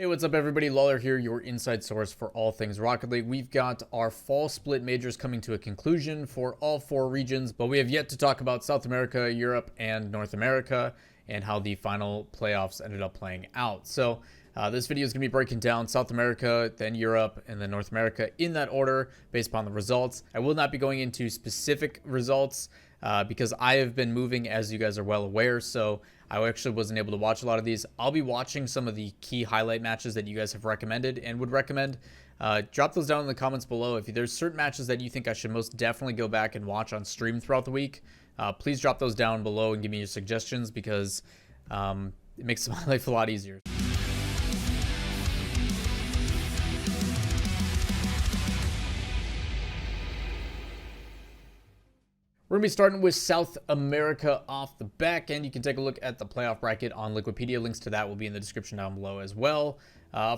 Hey, what's up everybody? Lawler here, your inside source for all things Rocket League. We've got our fall split majors coming to a conclusion for all four regions, but we have yet to talk about South America, Europe, and North America, and how the final playoffs ended up playing out. So this video is going to be breaking down South America, then Europe, and then North America in that order based upon the results. I will not be going into specific results because I have been moving, as you guys are well aware, so I actually wasn't able to watch a lot of these. I'll be watching some of the key highlight matches that you guys have recommended and would recommend. Drop those down in the comments below. If there's certain matches that you think I should most definitely go back and watch on stream throughout the week, please drop those down below and give me your suggestions because it makes my life a lot easier. We're going to be starting with South America off the back end. You can take a look at the playoff bracket on Liquipedia. Links to that will be in the description down below as well.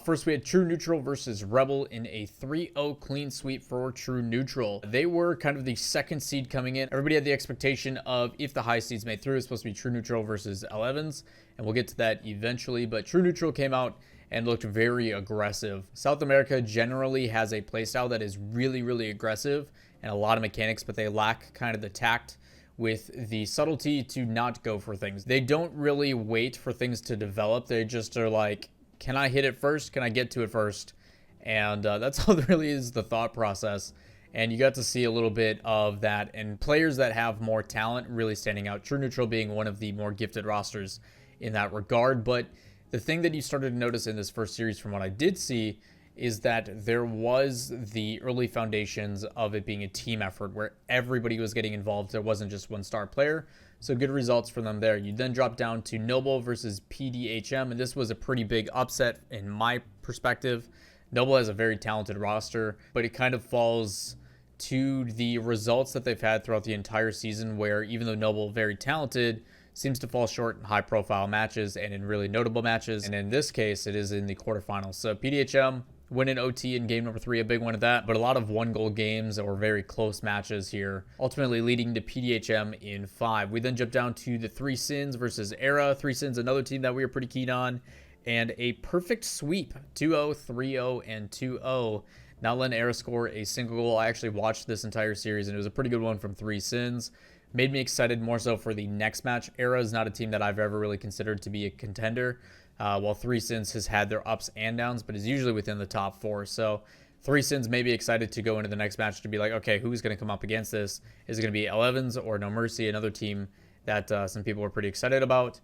First, we had True Neutral versus Rebel in a 3-0 clean sweep for True Neutral. They were kind of the second seed coming in. Everybody had the expectation of, if the high seeds made through, it's supposed to be True Neutral versus Elevens, and we'll get to that eventually. But True Neutral came out and looked very aggressive. South America generally has a playstyle that is really, really aggressive and a lot of mechanics, but they lack kind of the tact with the subtlety to not go for things. They don't really wait for things to develop. They just are like, can I hit it first? Can I get to it first? And that's all really is the thought process. And you got to see a little bit of that, and players that have more talent really standing out. True Neutral being one of the more gifted rosters in that regard. But the thing that you started to notice in this first series from what I did see is that there was the early foundations of it being a team effort where everybody was getting involved. There wasn't just one star player. So good results for them there. You then drop down to Noble versus PDHM, and this was a pretty big upset in my perspective. Noble has a very talented roster, but it kind of falls to the results that they've had throughout the entire season, where even though Noble very talented, seems to fall short in high profile matches and in really notable matches. And in this case, it is in the quarterfinals. So PDHM win in OT in game number 3, a big one at that, but a lot of one-goal games or very close matches here, ultimately leading to PDHM in 5. We then jump down to the 3 Sins versus Era. 3 Sins, another team that we were pretty keen on, and a perfect sweep, 2-0, 3-0, and 2-0. Not letting Era score a single goal. I actually watched this entire series, and it was a pretty good one from 3 Sins. Made me excited more so for the next match. Era is not a team that I've ever really considered to be a contender. While 3 Sins has had their ups and downs, but is usually within the top 4. So 3 Sins may be excited to go into the next match to be like, okay, who's going to come up against this? Is it going to be Elevens or No Mercy, another team that some people were pretty excited about?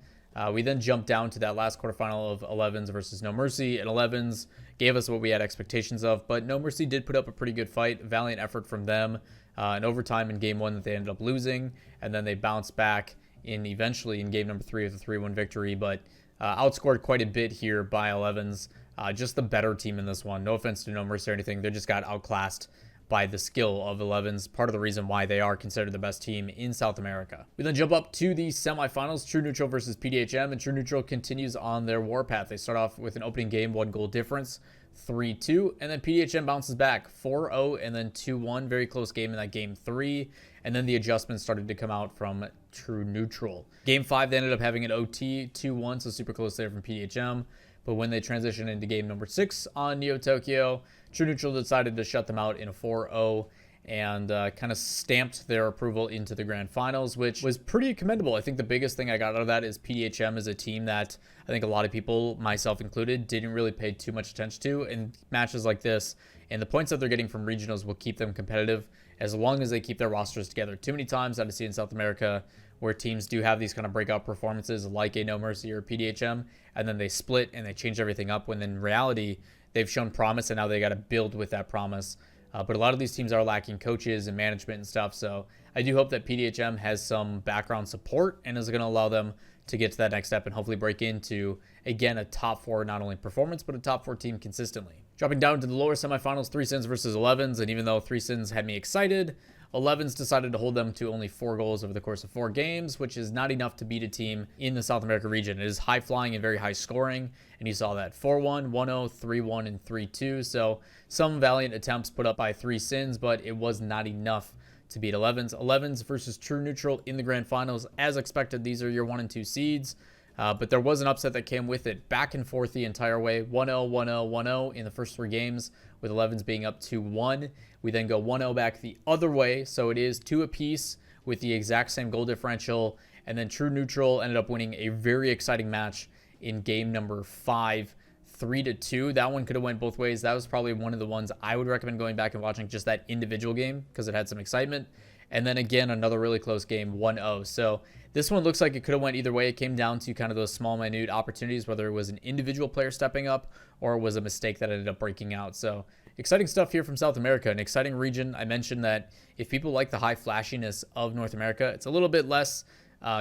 We then jumped down to that last quarterfinal of Elevens versus No Mercy, and Elevens gave us what we had expectations of, but No Mercy did put up a pretty good fight, valiant effort from them, in overtime in game 1 that they ended up losing, and then they bounced back eventually in game number 3 with a 3-1 victory, but outscored quite a bit here by Elevens. Just the better team in this one. No offense to No Mercy or anything. They just got outclassed by the skill of Elevens. Part of the reason why they are considered the best team in South America. We then jump up to the semifinals. True Neutral versus PDHM. And True Neutral continues on their warpath. They start off with an opening game, 1-goal difference, 3-2. And then PDHM bounces back, 4-0 and then 2-1. Very close game in that game 3. And then the adjustments started to come out from True Neutral. Game 5, they ended up having an OT, 2-1, so super close there from PDHM. But when they transitioned into game number 6 on Neo Tokyo, True Neutral decided to shut them out in a 4-0 and kind of stamped their approval into the grand finals, which was pretty commendable. I think the biggest thing I got out of that is PDHM is a team that I think a lot of people, myself included, didn't really pay too much attention to in matches like this. And the points that they're getting from regionals will keep them competitive as long as they keep their rosters together. Too many times I've seen in South America where teams do have these kind of breakout performances like a No Mercy or PDHM, and then they split and they change everything up when in reality they've shown promise and now they got to build with that promise. But a lot of these teams are lacking coaches and management and stuff, so I do hope that PDHM has some background support and is going to allow them to get to that next step and hopefully break into, again, a top 4 not only performance, but a top 4 team consistently. Dropping down to the lower semifinals, 3 Sins versus Elevens, and even though 3 Sins had me excited, Elevens decided to hold them to only 4 goals over the course of 4 games, which is not enough to beat a team in the South America region. It is high flying and very high scoring, and you saw that 4-1, 1-0, 3-1, and 3-2. So some valiant attempts put up by 3 Sins, but it was not enough to beat Elevens. Elevens versus True Neutral in the grand finals. As expected, these are your 1 and 2 seeds. But there was an upset that came with it. Back and forth the entire way. 1-0, 1-0, 1-0 in the first 3 games, with 11s being up 2-1. We then go 1-0 back the other way. So it is 2 apiece with the exact same goal differential. And then True Neutral ended up winning a very exciting match in game number 5, 3-2. That one could have went both ways. That was probably one of the ones I would recommend going back and watching, just that individual game, because it had some excitement. And then again, another really close game, 1-0. So this one looks like it could have went either way. It came down to kind of those small, minute opportunities, whether it was an individual player stepping up or it was a mistake that ended up breaking out. So exciting stuff here from South America, an exciting region. I mentioned that if people like the high flashiness of North America, it's a little bit less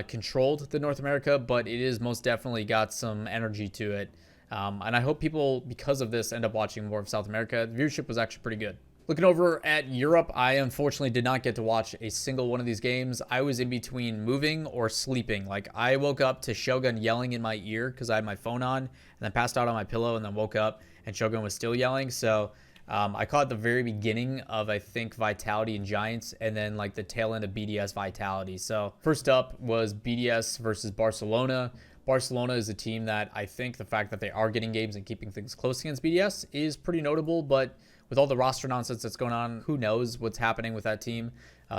controlled than North America, but it is most definitely got some energy to it. And I hope people, because of this, end up watching more of South America. The viewership was actually pretty good. Looking over at Europe, I unfortunately did not get to watch a single one of these games. I was in between moving or sleeping. Like, I woke up to Shogun yelling in my ear because I had my phone on, and then passed out on my pillow, and then woke up and Shogun was still yelling. So I caught the very beginning of, I think, Vitality and Giants, and then like the tail end of BDS Vitality. So first up was BDS versus Barcelona. Barcelona is a team that I think the fact that they are getting games and keeping things close against BDS is pretty notable, but with all the roster nonsense that's going on, who knows what's happening with that team.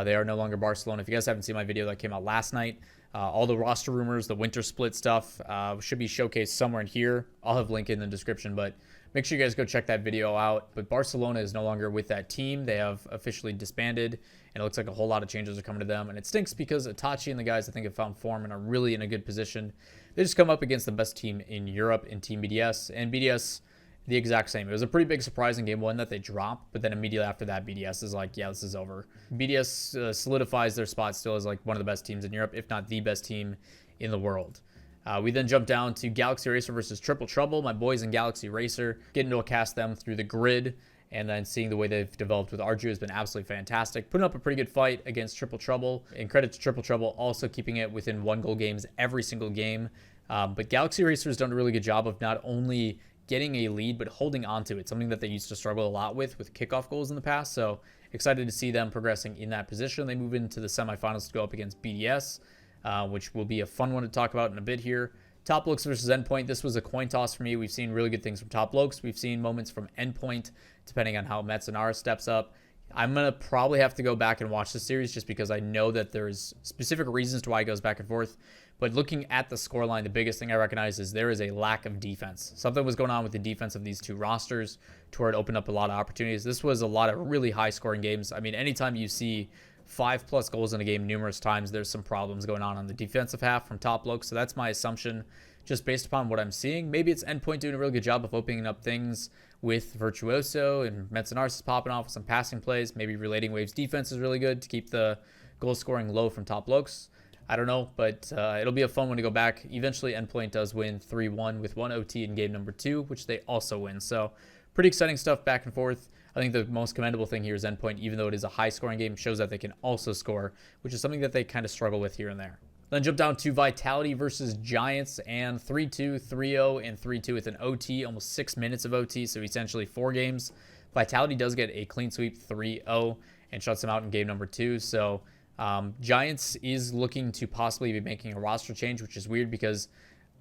They are no longer Barcelona. If you guys haven't seen my video that came out last night, all the roster rumors, the winter split stuff should be showcased somewhere in here. I'll have a link in the description, but make sure you guys go check that video out. But Barcelona is no longer with that team. They have officially disbanded, and it looks like a whole lot of changes are coming to them. And it stinks because Itachi and the guys, I think, have found form and are really in a good position. They just come up against the best team in Europe in Team BDS, and BDS the exact same. It was a pretty big surprise in game 1 that they dropped, but then immediately after that, BDS is like, yeah, this is over. BDS solidifies their spot still as like one of the best teams in Europe, if not the best team in the world. We then jump down to Galaxy Racer versus Triple Trouble. My boys in Galaxy Racer, getting to cast them through the grid, and then seeing the way they've developed with Arju has been absolutely fantastic. Putting up a pretty good fight against Triple Trouble, and credit to Triple Trouble also keeping it within 1-goal games every single game. But Galaxy Racer has done a really good job of not only getting a lead, but holding on to it, something that they used to struggle a lot with kickoff goals in the past. So excited to see them progressing in that position. They move into the semifinals to go up against BDS, which will be a fun one to talk about in a bit here. Top Lokes versus Endpoint. This was a coin toss for me. We've seen really good things from Top Lokes. We've seen moments from Endpoint, depending on how Metsunara steps up. I'm going to probably have to go back and watch the series just because I know that there's specific reasons to why it goes back and forth. But looking at the scoreline, the biggest thing I recognize is there is a lack of defense. Something was going on with the defense of these two rosters to where it opened up a lot of opportunities. This was a lot of really high-scoring games. I mean, anytime you see 5+ goals in a game numerous times, there's some problems going on the defensive half from Top Loke. So that's my assumption just based upon what I'm seeing. Maybe it's Endpoint doing a really good job of opening up things with Virtuoso, and Metsunars is popping off with some passing plays. Maybe Relating Waves defense is really good to keep the goal scoring low from Top Lokes. I don't know, but it'll be a fun one to go back. Eventually, Endpoint does win 3-1 with 1 OT in game number 2, which they also win. So pretty exciting stuff back and forth. I think the most commendable thing here is Endpoint, even though it is a high-scoring game, shows that they can also score, which is something that they kind of struggle with here and there. Then jump down to Vitality versus Giants, and 3-2, 3-0, and 3-2 with an OT, almost 6 minutes of OT, so essentially 4 games. Vitality does get a clean sweep 3-0 and shuts them out in game number 2. So Giants is looking to possibly be making a roster change, which is weird because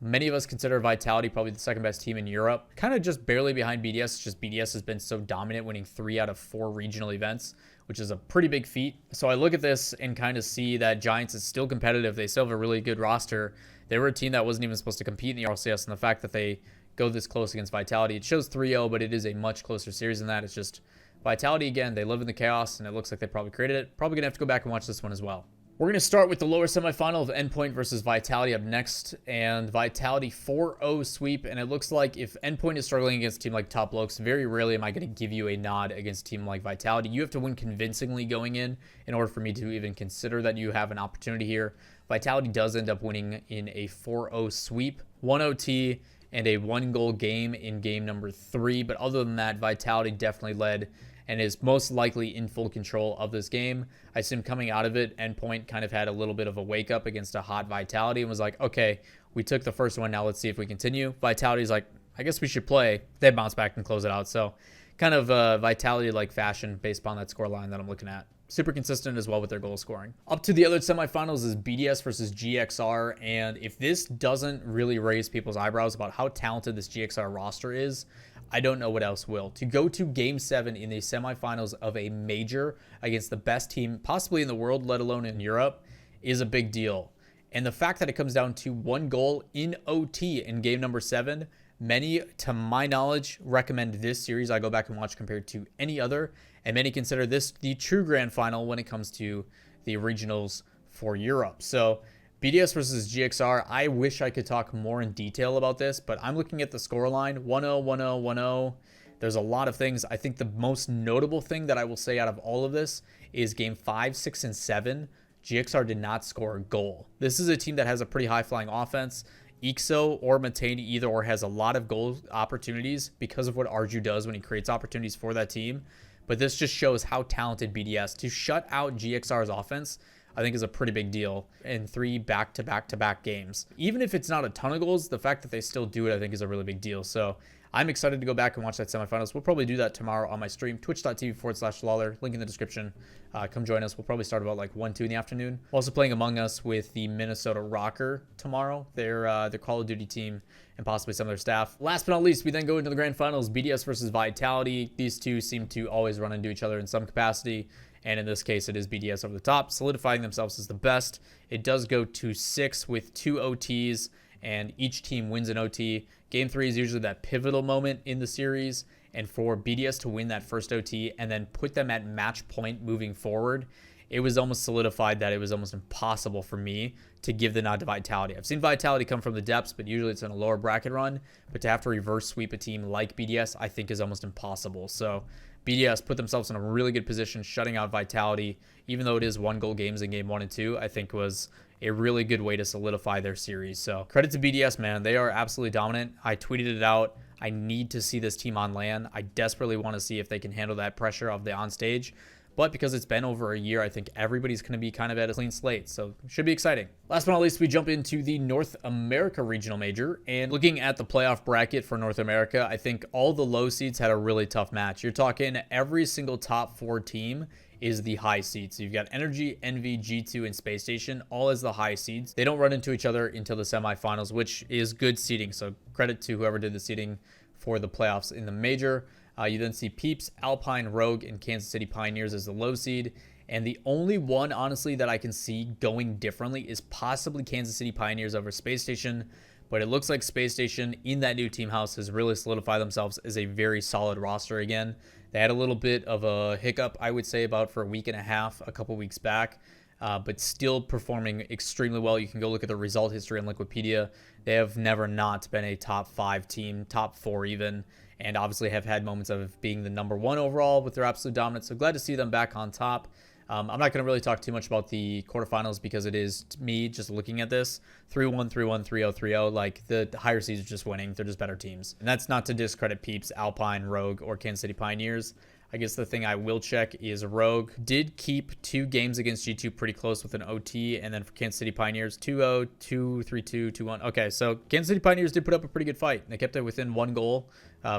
many of us consider Vitality probably the second best team in Europe, kind of just barely behind BDS. It's just BDS has been so dominant, winning 3 out of 4 regional events, which is a pretty big feat. So I look at this and kind of see that Giants is still competitive. They still have a really good roster. They were a team that wasn't even supposed to compete in the RLCS, and the fact that they go this close against Vitality, it shows 3-0, but it is a much closer series than that. It's just Vitality, again, they live in the chaos, and it looks like they probably created it. Probably going to have to go back and watch this one as well. We're going to start with the lower semifinal of Endpoint versus Vitality up next, and Vitality 4-0 sweep, and it looks like if Endpoint is struggling against a team like Top Lokes, very rarely am I going to give you a nod against a team like Vitality. You have to win convincingly going in order for me to even consider that you have an opportunity here. Vitality does end up winning in a 4-0 sweep, 1 OT, and a 1-goal game in game number 3, but other than that, Vitality definitely led and is most likely in full control of this game. I assume coming out of it, Endpoint kind of had a little bit of a wake up against a hot Vitality and was like, okay, we took the first one, now let's see if we continue. Vitality's like, I guess we should play. They bounce back and close it out. So kind of Vitality-like fashion based upon that score line that I'm looking at. super consistent as well with their goal scoring. Up to the other semifinals is BDS versus GXR, and if this doesn't really raise people's eyebrows about how talented this GXR roster is, I don't know what else will. To go to Game 7 in the semifinals of a major against the best team possibly in the world, let alone in Europe, is a big deal. And the fact that it comes down to one goal in OT in game number 7, many, to my knowledge, recommend this series I go back and watch compared to any other, and many consider this the true grand final when it comes to the regionals for Europe. So BDS versus GXR, I wish I could talk more in detail about this, but I'm looking at the scoreline, 1-0, 1-0, 1-0. There's a lot of things. I think the most notable thing that I will say out of all of this is game 5, 6, and 7. GXR did not score a goal. This is a team that has a pretty high-flying offense. Ixo or Matane either or has a lot of goal opportunities because of what Arju does when he creates opportunities for that team. But this just shows how talented BDS. To shut out GXR's offense, I think is a pretty big deal in 3 back-to-back-to-back games. Even if it's not a ton of goals, the fact that they still do it, I think is a really big deal. So I'm excited to go back and watch that semifinals. We'll probably do that tomorrow on my stream, twitch.tv/Lawler, link in the description. Come join us. We'll probably start about like 1, 2 in the afternoon. We're also playing Among Us with the Minnesota Rocker tomorrow, their Call of Duty team, and possibly some of their staff. Last but not least, we then go into the grand finals, BDS versus Vitality. These two seem to always run into each other in some capacity, and in this case, it is BDS over the top, solidifying themselves as the best. It does go to 6 with 2 OTs, and each team wins an OT. Game 3 is usually that pivotal moment in the series, and for BDS to win that first OT and then put them at match point moving forward, it was almost solidified that it was almost impossible for me to give the nod to Vitality. I've seen Vitality come from the depths, but usually it's in a lower bracket run. But to have to reverse sweep a team like BDS, I think is almost impossible. So BDS put themselves in a really good position, shutting out Vitality, even though it is 1-goal games in game 1 and 2, I think was a really good way to solidify their series. So credit to BDS, man. They are absolutely dominant. I tweeted it out. I need to see this team on LAN. I desperately want to see if they can handle that pressure of the on stage. But because it's been over a year, I think everybody's going to be kind of at a clean slate. So it should be exciting. Last but not least, we jump into the North America Regional Major. And looking at the playoff bracket for North America, I think all the low seeds had a really tough match. You're talking every single top 4 team is the high seeds. So you've got Energy, Envy, G2, and Space Station, all as the high seeds. They don't run into each other until the semifinals, which is good seeding. So credit to whoever did the seeding for the playoffs in the major. You then see Peeps, Alpine, Rogue, and Kansas City Pioneers as the low seed. And the only one, honestly, that I can see going differently is possibly Kansas City Pioneers over Space Station. But it looks like Space Station in that new team house has really solidified themselves as a very solid roster again. They had a little bit of a hiccup, I would say, about for a week and a half, a couple weeks back, but still performing extremely well. You can go look at the result history on Liquipedia. They have never not been a top 5 team, top 4 even, and obviously have had moments of being the number 1 overall with their absolute dominance. So glad to see them back on top. I'm not going to really talk too much about the quarterfinals because it is, to me, just looking at this, 3-1, 3-1, 3-0, 3-0. Like, the higher seeds are just winning. They're just better teams. And that's not to discredit Peeps, Alpine, Rogue, or Kansas City Pioneers. I guess the thing I will check is Rogue did keep 2 games against G2 pretty close with an OT. And then for Kansas City Pioneers, 2-0, 2-3-2, 2-1. Okay, so Kansas City Pioneers did put up a pretty good fight. They kept it within 1 goal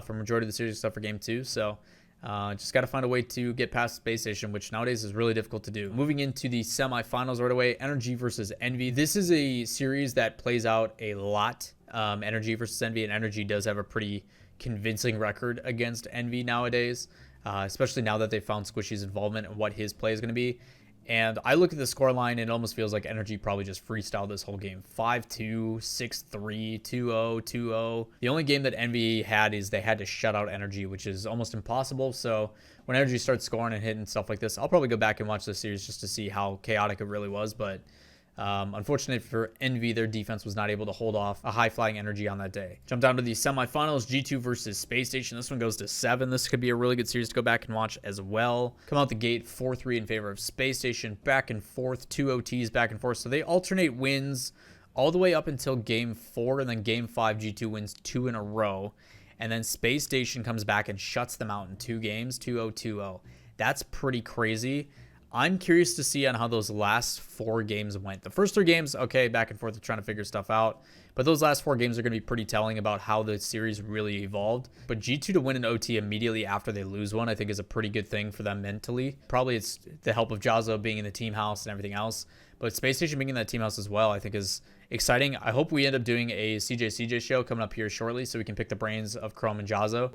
for majority of the series except for game 2. So just got to find a way to get past Space Station, which nowadays is really difficult to do. Moving into the semifinals right away, Energy versus Envy. This is a series that plays out a lot. Energy versus Envy, and Energy does have a pretty convincing record against Envy nowadays, especially now that they found Squishy's involvement and what his play is going to be. And I look at the scoreline, and it almost feels like Energy probably just freestyled this whole game. 5-2, 6-3, 2-0, 2-0. The only game that Envy had is they had to shut out Energy, which is almost impossible. So when Energy starts scoring and hitting stuff like this, I'll probably go back and watch this series just to see how chaotic it really was. But unfortunately for Envy, their defense was not able to hold off a high-flying Energy on that day. Jump down to the semifinals, G2 versus Space Station. This one goes to 7. This could be a really good series to go back and watch as well. Come out the gate 4-3 in favor of Space Station, back and forth, 2 OTs back and forth. So they alternate wins all the way up until game 4, and then game 5, G2 wins 2 in a row. And then Space Station comes back and shuts them out in 2 games, 2-0, 2-0. That's pretty crazy. I'm curious to see on how those last 4 games went. The first 3 games, okay, back and forth of trying to figure stuff out. But those last 4 games are going to be pretty telling about how the series really evolved. But G2 to win an OT immediately after they lose one, I think is a pretty good thing for them mentally. Probably it's the help of Jazzo being in the team house and everything else. But Space Station being in that team house as well, I think is exciting. I hope we end up doing a CJ show coming up here shortly so we can pick the brains of Chrome and Jazzo.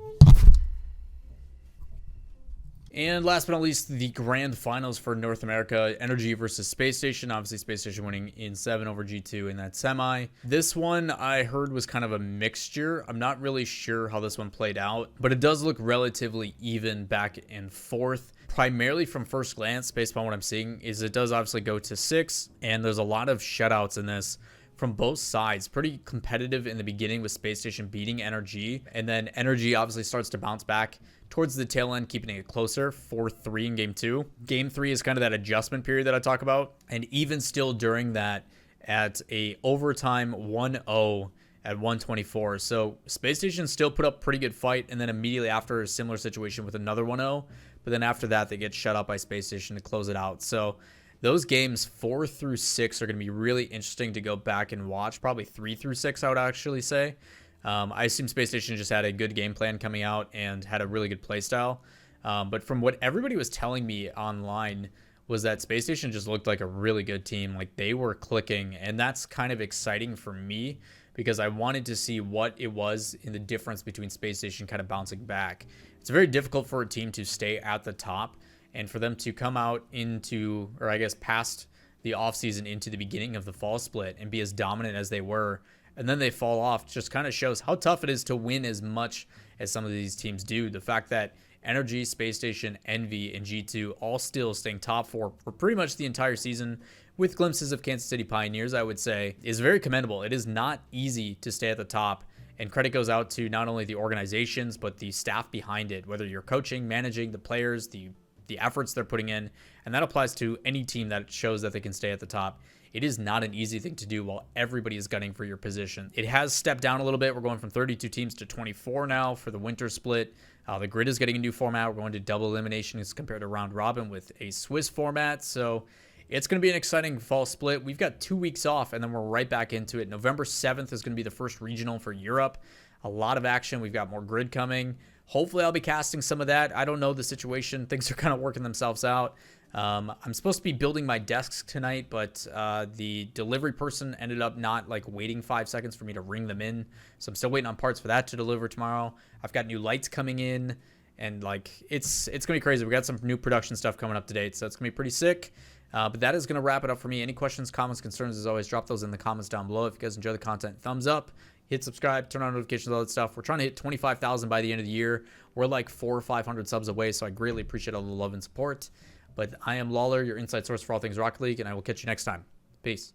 And last but not least, the grand finals for North America, Energy versus Space Station. Obviously, Space Station winning in 7 over G2 in that semi. This one I heard was kind of a mixture. I'm not really sure how this one played out, but it does look relatively even back and forth. Primarily from first glance, based on what I'm seeing, is it does obviously go to 6, and there's a lot of shutouts in this from both sides. Pretty competitive in the beginning with Space Station beating Energy, and then Energy obviously starts to bounce back towards the tail end, keeping it closer, 4-3 in game 2. Game 3 is kind of that adjustment period that I talk about, and even still during that, at a overtime 1-0 at 124. So Space Station still put up pretty good fight, and then immediately after, a similar situation with another 1-0, but then after that, they get shut out by Space Station to close it out. So those games 4 through 6 are going to be really interesting to go back and watch. Probably 3 through 6, I would actually say. I assume Space Station just had a good game plan coming out and had a really good play style. But from what everybody was telling me online was that Space Station just looked like a really good team. Like, they were clicking, and that's kind of exciting for me because I wanted to see what it was in the difference between Space Station kind of bouncing back. It's very difficult for a team to stay at the top and for them to come out into, or I guess past the offseason into the beginning of the fall split and be as dominant as they were, and then they fall off, just kind of shows how tough it is to win as much as some of these teams do. The fact that Energy, Space Station, Envy, and G2 all still staying top 4 for pretty much the entire season, with glimpses of Kansas City Pioneers, I would say, is very commendable. It is not easy to stay at the top, and credit goes out to not only the organizations, but the staff behind it, whether you're coaching, managing, the players, the efforts they're putting in, and that applies to any team that shows that they can stay at the top. It is not an easy thing to do while everybody is gunning for your position. It has stepped down a little bit. We're going from 32 teams to 24 now for the winter split. The grid is getting a new format. We're going to double elimination as compared to round robin with a Swiss format. So it's going to be an exciting fall split. We've got 2 weeks off, and then we're right back into it. November 7th is going to be the first regional for Europe. A lot of action. We've got more grid coming. Hopefully I'll be casting some of that. I don't know the situation. Things are kind of working themselves out. I'm supposed to be building my desks tonight, but the delivery person ended up not waiting 5 seconds for me to ring them in. So I'm still waiting on parts for that to deliver tomorrow. I've got new lights coming in, and it's going to be crazy. We got some new production stuff coming up to date, so it's going to be pretty sick. But that is going to wrap it up for me. Any questions, comments, concerns, as always, drop those in the comments down below. If you guys enjoy the content, thumbs up. Hit subscribe, turn on notifications, all that stuff. We're trying to hit 25,000 by the end of the year. We're like 400 or 500 subs away, so I greatly appreciate all the love and support. But I am Lawler, your inside source for all things Rocket League, and I will catch you next time. Peace.